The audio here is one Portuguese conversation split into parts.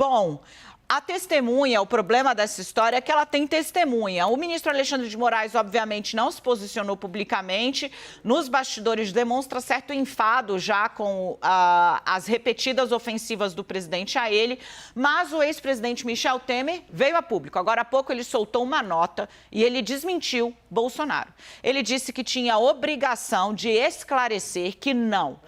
Bom, a testemunha, o problema dessa história é que ela tem testemunha. O ministro Alexandre de Moraes, obviamente, não se posicionou publicamente. Nos bastidores demonstra certo enfado já com as repetidas ofensivas do presidente a ele. Mas o ex-presidente Michel Temer veio a público. Agora há pouco ele soltou uma nota e ele desmentiu Bolsonaro. Ele disse que tinha obrigação de esclarecer que não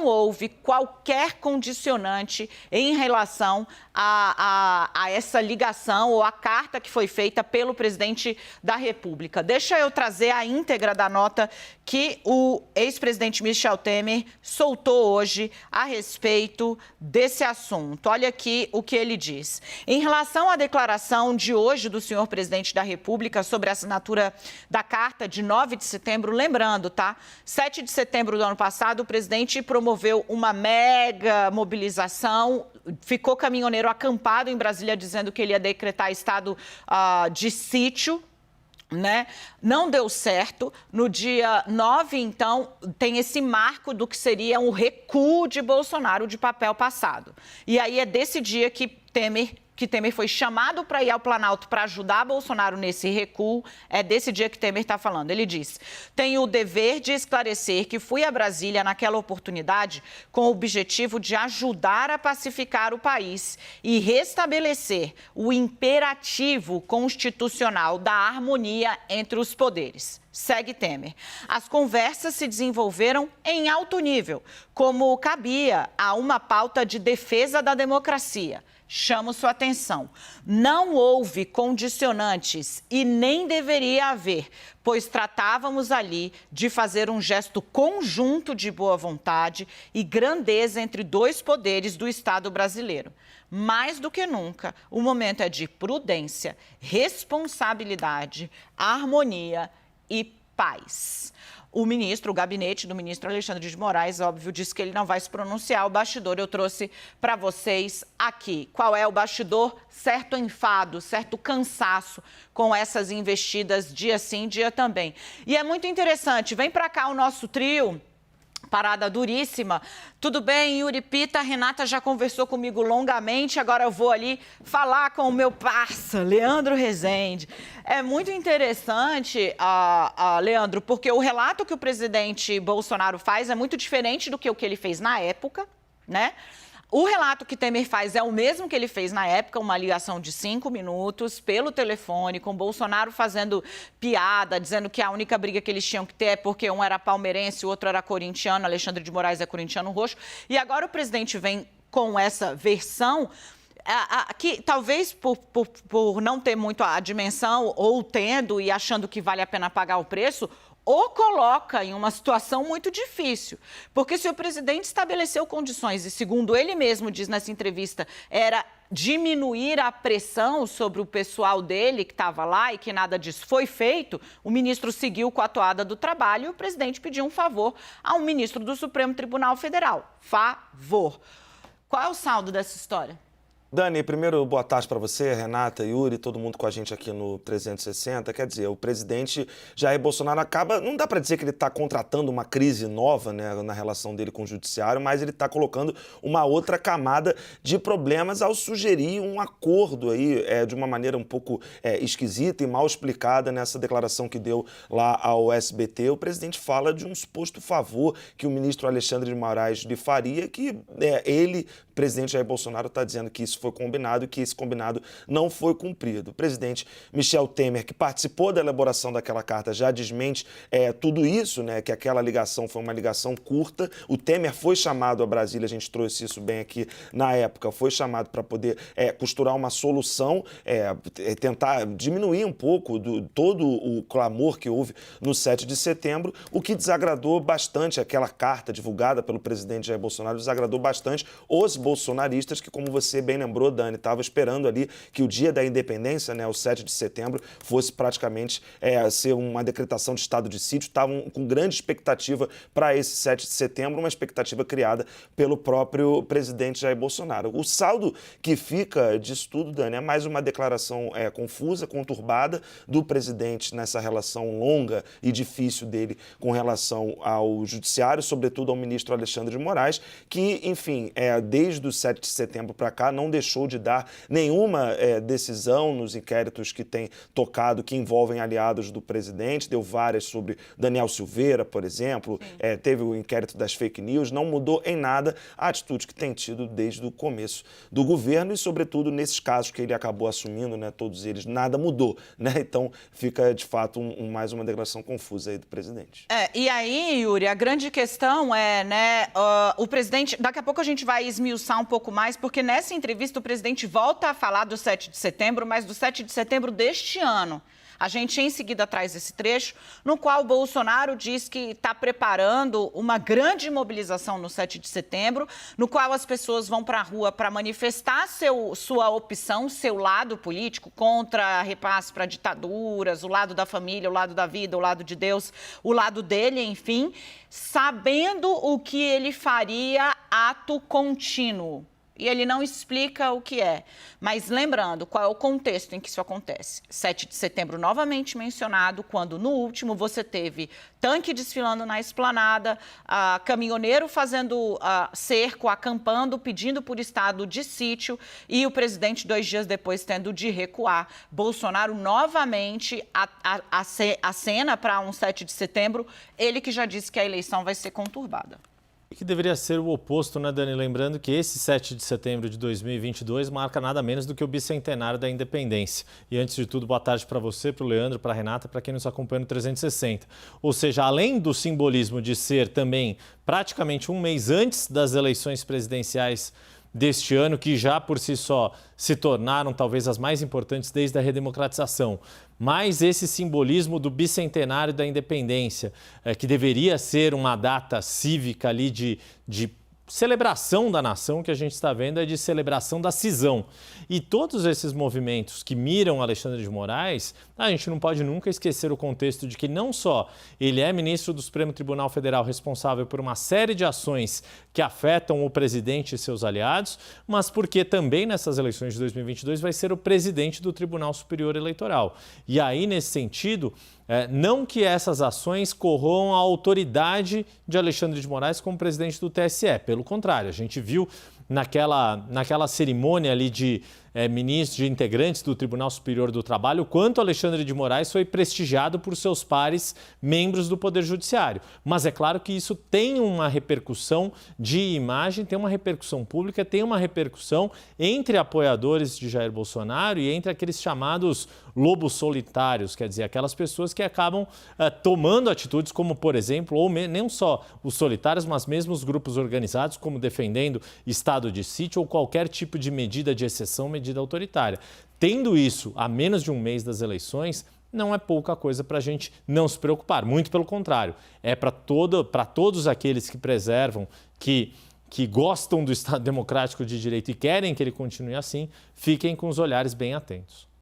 houve qualquer condicionante em relação a essa ligação ou a carta que foi feita pelo presidente da República. Deixa eu trazer a íntegra da nota que o ex-presidente Michel Temer soltou hoje a respeito desse assunto. Olha aqui o que ele diz. Em relação à declaração de hoje do senhor presidente da República sobre a assinatura da carta de 9 de setembro, lembrando, tá? 7 de setembro do ano passado, o presidente promoveu uma mega mobilização, ficou caminhoneiro acampado em Brasília dizendo que ele ia decretar estado de sítio, né? Não deu certo. No dia 9, então, tem esse marco do que seria um recuo de Bolsonaro de papel passado. E aí é desse dia que Temer foi chamado para ir ao Planalto para ajudar Bolsonaro nesse recuo. É desse dia que Temer está falando. Ele diz: tenho o dever de esclarecer que fui a Brasília naquela oportunidade com o objetivo de ajudar a pacificar o país e restabelecer o imperativo constitucional da harmonia entre os poderes. Segue Temer. As conversas se desenvolveram em alto nível, como cabia a uma pauta de defesa da democracia. Chamo sua atenção. Não houve condicionantes e nem deveria haver, pois tratávamos ali de fazer um gesto conjunto de boa vontade e grandeza entre dois poderes do Estado brasileiro. Mais do que nunca, o momento é de prudência, responsabilidade, harmonia e paz. O gabinete do ministro Alexandre de Moraes, óbvio, disse que ele não vai se pronunciar. O bastidor eu trouxe para vocês aqui. Qual é o bastidor? Certo enfado, certo cansaço com essas investidas dia sim, dia também. E é muito interessante, vem para cá o nosso trio. Parada duríssima. Tudo bem, Yuri Pita? A Renata já conversou comigo longamente, agora eu vou ali falar com o meu parça, Leandro Rezende. É muito interessante, Leandro, porque o relato que o presidente Bolsonaro faz é muito diferente do que o que ele fez na época, né? O relato que Temer faz é o mesmo que ele fez na época, uma ligação de 5 minutos pelo telefone, com Bolsonaro fazendo piada, dizendo que a única briga que eles tinham que ter é porque um era palmeirense e o outro era corintiano, Alexandre de Moraes é corintiano roxo. E agora o presidente vem com essa versão que talvez por não ter muito a dimensão ou tendo e achando que vale a pena pagar o preço, o coloca em uma situação muito difícil. Porque se o presidente estabeleceu condições e, segundo ele mesmo diz nessa entrevista, era diminuir a pressão sobre o pessoal dele que estava lá e que nada disso foi feito, o ministro seguiu com a toada do trabalho e o presidente pediu um favor ao ministro do Supremo Tribunal Federal. Favor. Qual é o saldo dessa história? Dani, primeiro, boa tarde para você, Renata, Yuri, todo mundo com a gente aqui no 360. Quer dizer, o presidente Jair Bolsonaro acaba, não dá para dizer que ele está contratando uma crise nova, né, na relação dele com o judiciário, mas ele está colocando uma outra camada de problemas ao sugerir um acordo aí, de uma maneira um pouco esquisita e mal explicada nessa declaração que deu lá ao SBT. O presidente fala de um suposto favor que o ministro Alexandre de Moraes lhe faria, que ele, presidente Jair Bolsonaro, está dizendo que isso foi combinado e que esse combinado não foi cumprido. O presidente Michel Temer, que participou da elaboração daquela carta, já desmente tudo isso, né, que aquela ligação foi uma ligação curta. O Temer foi chamado a Brasília, a gente trouxe isso bem aqui na época, foi chamado para poder costurar uma solução, tentar diminuir um pouco todo o clamor que houve no 7 de setembro, o que desagradou bastante aquela carta divulgada pelo presidente Jair Bolsonaro, desagradou bastante os bolsonaristas que, como você bem lembrou, Dani, estava esperando ali que o dia da independência, né, o 7 de setembro, fosse praticamente ser uma decretação de estado de sítio. Estavam com grande expectativa para esse 7 de setembro, uma expectativa criada pelo próprio presidente Jair Bolsonaro. O saldo que fica disso tudo, Dani, é mais uma declaração confusa, conturbada do presidente nessa relação longa e difícil dele com relação ao judiciário, sobretudo ao ministro Alexandre de Moraes, que, enfim, desde desde o 7 de setembro para cá, não deixou de dar nenhuma decisão nos inquéritos que tem tocado, que envolvem aliados do presidente. Deu várias sobre Daniel Silveira, por exemplo, teve o inquérito das fake news. Não mudou em nada a atitude que tem tido desde o começo do governo e, sobretudo, nesses casos que ele acabou assumindo, né, todos eles, nada mudou, né? Então, fica, de fato, mais uma declaração confusa aí do presidente. E aí, Yuri, a grande questão é, né, o presidente... Daqui a pouco a gente vai esmiuçar um pouco mais, porque nessa entrevista o presidente volta a falar do 7 de setembro, mas do 7 de setembro deste ano. A gente, em seguida, traz esse trecho, no qual o Bolsonaro diz que está preparando uma grande mobilização no 7 de setembro, no qual as pessoas vão para a rua para manifestar sua opção, seu lado político, contra repasse para ditaduras, o lado da família, o lado da vida, o lado de Deus, o lado dele, enfim, sabendo o que ele faria ato contínuo. E ele não explica o que é. Mas lembrando, qual é o contexto em que isso acontece? 7 de setembro novamente mencionado, quando no último você teve tanque desfilando na esplanada, caminhoneiro fazendo cerco, acampando, pedindo por estado de sítio e o presidente 2 dias depois tendo de recuar. Bolsonaro novamente acena para um 7 de setembro, ele que já disse que a eleição vai ser conturbada. Que deveria ser o oposto, né, Dani? Lembrando que esse 7 de setembro de 2022 marca nada menos do que o bicentenário da independência. E antes de tudo, boa tarde para você, para o Leandro, para a Renata, para quem nos acompanha no 360. Ou seja, além do simbolismo de ser também praticamente um mês antes das eleições presidenciais deste ano, que já por si só se tornaram talvez as mais importantes desde a redemocratização, mas esse simbolismo do bicentenário da independência, que deveria ser uma data cívica ali de celebração da nação, que a gente está vendo é de celebração da cisão. E todos esses movimentos que miram Alexandre de Moraes, a gente não pode nunca esquecer o contexto de que não só ele é ministro do Supremo Tribunal Federal responsável por uma série de ações que afetam o presidente e seus aliados, mas porque também nessas eleições de 2022 vai ser o presidente do Tribunal Superior Eleitoral. E aí, nesse sentido, não que essas ações corroam a autoridade de Alexandre de Moraes como presidente do TSE. Pelo contrário, a gente viu naquela cerimônia ali de ministros, de integrantes do Tribunal Superior do Trabalho, o quanto Alexandre de Moraes foi prestigiado por seus pares, membros do Poder Judiciário. Mas é claro que isso tem uma repercussão de imagem, tem uma repercussão pública, tem uma repercussão entre apoiadores de Jair Bolsonaro e entre aqueles chamados lobos solitários, quer dizer, aquelas pessoas que acabam tomando atitudes como, por exemplo, ou não só os solitários, mas mesmo os grupos organizados, como defendendo estado de sítio ou qualquer tipo de medida de exceção, medida autoritária. Tendo isso a menos de um mês das eleições, não é pouca coisa para a gente não se preocupar. Muito pelo contrário, é para todos aqueles que preservam, que gostam do Estado Democrático de Direito e querem que ele continue assim, fiquem com os olhares bem atentos.